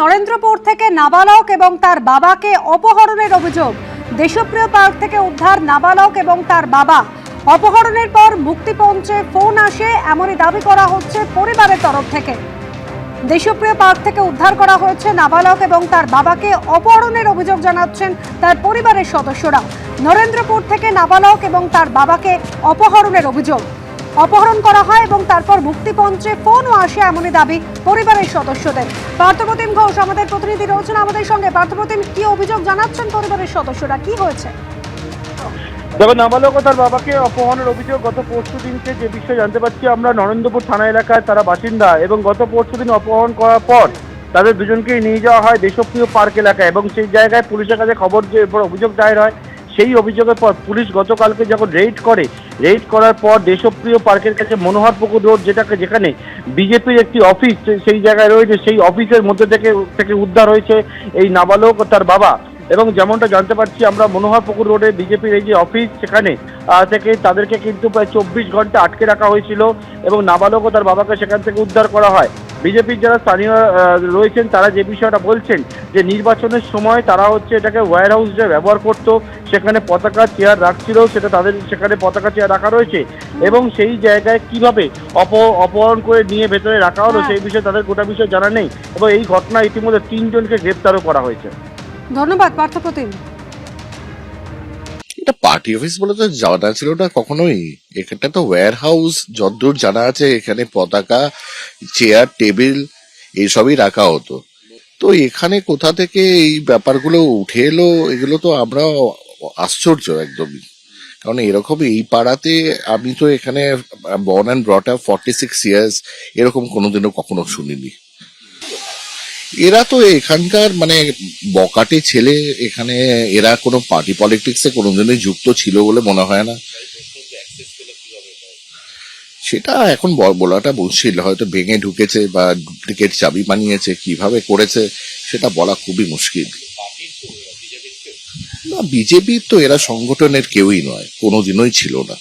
নরেন্দ্রপুর থেকে নাবালক এবং তার বাবাকে অপহরণের অভিযোগ। দেশপ্রিয় পার্ক থেকে উদ্ধার নাবালক এবং তার বাবা। অপহরণের পর মুক্তিপঞ্চে ফোন আসে এমনই দাবি করা হচ্ছে পরিবারের তরফ থেকে। দেশপ্রিয় পার্ক থেকে উদ্ধার করা হয়েছে নাবালক এবং তার বাবাকে অপহরণের অভিযোগ জানাচ্ছেন তার পরিবারের সদস্যরা। নরেন্দ্রপুর থেকে নাবালক এবং তার বাবাকে অপহরণের অভিযোগ। অপহরণ করা হয় এবং তারপর মুক্তিপঞ্চে ফোনও আসে এমনই দাবি পরিবারের সদস্যদের। পার্থপ্রতিম ঘোষ আমাদের প্রতিনিধি রয়েছেন আমাদের সঙ্গে। পার্থপ্রতিম, কি অভিযোগ জানাচ্ছেন পরিবারের সদস্যরা, কি হয়েছে? দেখো, নাবালক ও তার বাবাকে অপহরণের অভিযোগ গত পরশুদিনকে যে বিষয়ে জানতে পারছি আমরা, নরেন্দ্রপুর থানা এলাকায় তারা বাসিন্দা এবং গত পরশুদিন অপহরণ করার পর তাদের দুজনকেই নিয়ে যাওয়া হয় দেশপ্রিয় পার্ক এলাকায় এবং সেই জায়গায় পুলিশের কাছে খবর যে এরপর অভিযোগ দায়ের হয়। সেই অভিযোগের পর পুলিশ গতকালকে যখন রেড করার পর দেশপ্রিয় পার্কের কাছে মনোহরপুকুর রোড যেখানে বিজেপির একটি অফিস সেই জায়গায় রয়েছে, সেই অফিসের মধ্যে থেকে উদ্ধার হয়েছে এই নাবালক ও তার বাবা। এবং যেমনটা জানতে পারছি আমরা, মনোহরপুকুর রোডে বিজেপির এই যে অফিস সেখানে থেকে তাদেরকে কিন্তু প্রায় 24 ঘন্টা আটকে রাখা হয়েছিল এবং নাবালক ও তার বাবাকে সেখান থেকে উদ্ধার করা হয়। বিজেপির যারা স্থানীয় রয়েছেন তারা যে বিষয়টা বলছেন যে নির্বাচনের সময় তারা এটাকে ওয়্যার হাউস হিসেবে ব্যবহার করতো, সেখানে পতাকা চেয়ার রাখছিল, সেটা তাদের সেখানে পতাকা চেয়ার রাখা রয়েছে এবং সেই জায়গায় কিভাবে অপহরণ করে নিয়ে ভেতরে রাখা হলো সেই বিষয়ে তাদের গোটা বিষয় জানা নেই এবং এই ঘটনা ইতিমধ্যে 3 জনকে গ্রেপ্তারও করা হয়েছে। ধন্যবাদ পার্থপ্রতিম। এটা পার্টি অফিস বলে তো জানা ছিল না কখনোই। এখানটা তো ওয়্যার হাউস, যতদূর জানা আছে এখানে পতাকা, চেয়ার, টেবিল এইসবই রাখা হতো। তো এখানে কোথা থেকে এই ব্যাপারগুলো উঠে এলো, এগুলো তো আমরা আশ্চর্য একদমই। কারণ এরকম এই পাড়াতে আমি তো এখানে born and brought up 46 years, এরকম কোনোদিনও কখনো শুনিনি। এরা তো এখানকার মানে বকাটে ছেলে, এখানে এরা কোনো পার্টি পলিটিক্সে কোনোদিনই যুক্ত ছিল বলে মনে হয় না। সেটা এখন বলাটা মুশকিল, হয়তো ভেঙে ঢুকেছে বা ডুপ্লিকেট চাবি বানিয়েছে, কিভাবে করেছে সেটা বলা খুবই মুশকিল। না, বিজেপি তো এরা সংগঠনের কেউই নয়, কোনোদিনই ছিল না।